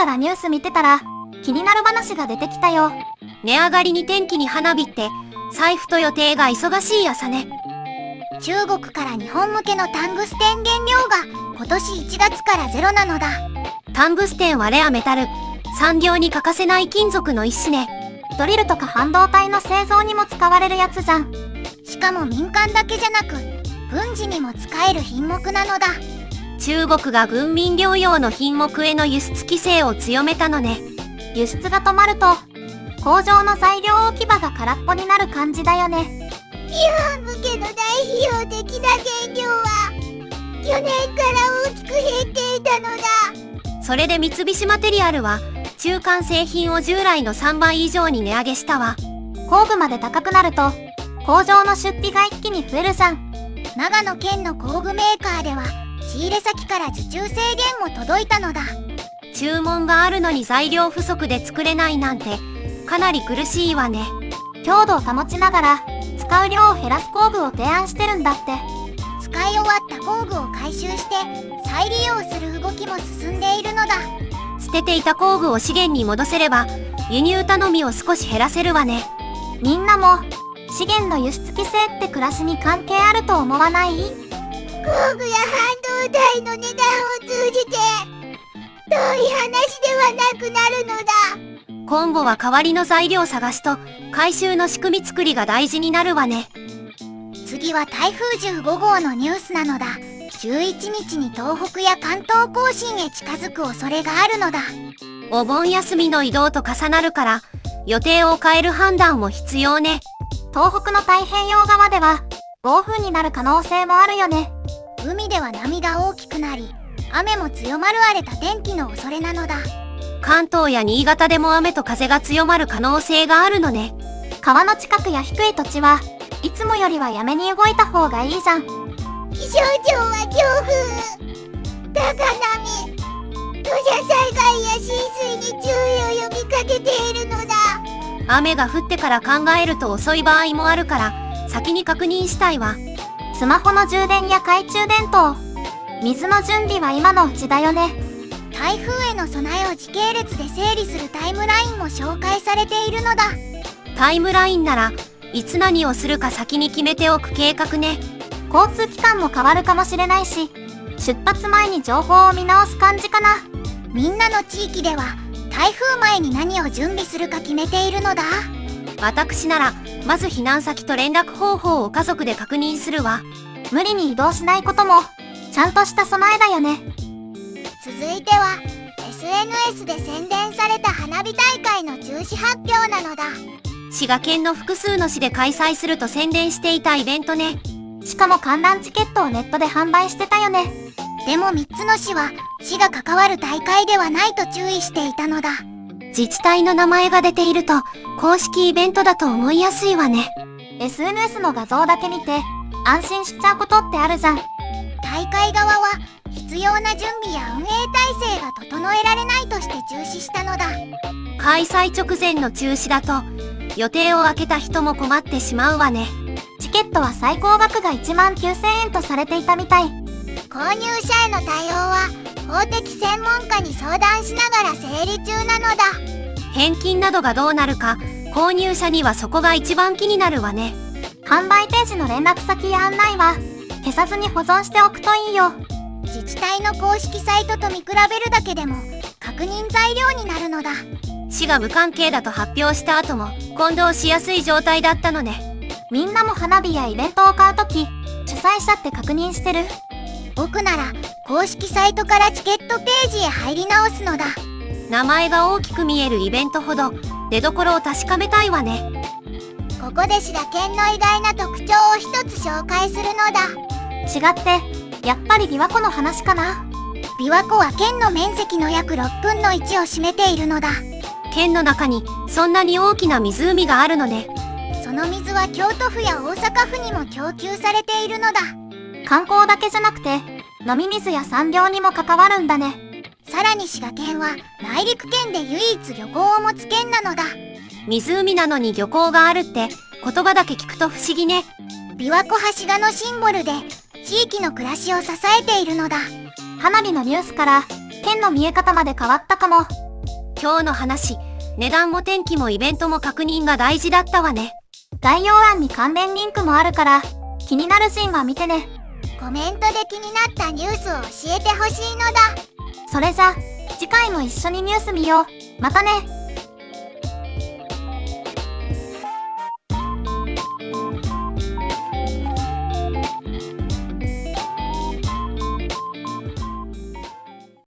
からニュース見てたら、気になる話が出てきたよ。値上がりに天気に花火って、財布と予定が忙しい朝ね。中国から日本向けのタングステン原料が今年1月からゼロなのだ。タングステンはレアメタル、産業に欠かせない金属の一種ね。ドリルとか半導体の製造にも使われるやつじゃん。しかも民間だけじゃなく、軍事にも使える品目なのだ。中国が軍民両用の品目への輸出規制を強めたのね。輸出が止まると、工場の材料置き場が空っぽになる感じだよね。日本向けの大費用的な原料は、去年から大きく減っていたのだ。それで三菱マテリアルは、中間製品を従来の3倍以上に値上げしたわ。工具まで高くなると、工場の出費が一気に増えるじゃん。長野県の工具メーカーでは、仕入れ先から受注制限も届いたのだ。注文があるのに材料不足で作れないなんて、かなり苦しいわね。強度を保ちながら、使う量を減らす工具を提案してるんだって。使い終わった工具を回収して再利用する動きも進んでいるのだ。捨てていた工具を資源に戻せれば、輸入頼みを少し減らせるわね。みんなも、資源の輸出規制って暮らしに関係あると思わない？工具や半導体の値段を通じて、遠い話ではなくなるのだ。今後は代わりの材料探しと回収の仕組み作りが大事になるわね。次は台風15号のニュースなのだ。11日に東北や関東甲信へ近づく恐れがあるのだ。お盆休みの移動と重なるから、予定を変える判断も必要ね。東北の太平洋側では、暴風になる可能性もあるよね。海では波が大きくなり、雨も強まる荒れた天気の恐れなのだ。関東や新潟でも雨と風が強まる可能性があるのね。川の近くや低い土地はいつもよりはやめに動いた方がいいじゃん。気象庁は強風、高波、土砂災害や浸水に注意を呼びかけているのだ。雨が降ってから考えると遅い場合もあるから、先に確認したいわ。スマホの充電や懐中電灯、水の準備は今のうちだよね。台風への備えを時系列で整理するタイムラインも紹介されているのだ。タイムラインなら、いつ何をするか先に決めておく計画ね。交通機関も変わるかもしれないし、出発前に情報を見直す感じかな。みんなの地域では、台風前に何を準備するか決めているのだ。私なら、まず避難先と連絡方法を家族で確認するわ。無理に移動しないことも、ちゃんとした備えだよね。続いては、SNS で宣伝された花火大会の中止発表なのだ。滋賀県の複数の市で開催すると宣伝していたイベントね。しかも観覧チケットをネットで販売してたよね。でも3つの市は、市が関わる大会ではないと注意していたのだ。自治体の名前が出ていると、公式イベントだと思いやすいわね。SNS の画像だけ見て、安心しちゃうことってあるじゃん。大会側は、必要な準備や運営体制が整えられないとして中止したのだ。開催直前の中止だと、予定を空けた人も困ってしまうわね。チケットは最高額が19,000円とされていたみたい。購入者への対応は、法的専門家に相談しながら整理中なのだ。返金などがどうなるか、購入者にはそこが一番気になるわね。販売ページの連絡先や案内は、消さずに保存しておくといいよ。自治体の公式サイトと見比べるだけでも、確認材料になるのだ。市が無関係だと発表した後も、混同しやすい状態だったのね。みんなも花火やイベントを買うとき、主催者って確認してる？僕なら、公式サイトからチケットページへ入り直すのだ。名前が大きく見えるイベントほど、出所を確かめたいわね。ここで滋賀県の意外な特徴を一つ紹介するのだ。違って、やっぱり琵琶湖の話かな。琵琶湖は県の面積の約6分の1を占めているのだ。県の中に、そんなに大きな湖があるのね。その水は京都府や大阪府にも供給されているのだ。観光だけじゃなくて、飲み水や産業にも関わるんだね。さらに滋賀県は内陸県で唯一漁港を持つ県なのだ。湖なのに漁港があるって言葉だけ聞くと不思議ね。琵琶湖は滋賀のシンボルで地域の暮らしを支えているのだ。花火のニュースから県の見え方まで変わったかも。今日の話、値段も天気もイベントも確認が大事だったわね。概要欄に関連リンクもあるから、気になるシーンは見てね。コメントで気になったニュースを教えてほしいのだ。それじゃ、次回も一緒にニュース見よう。またね。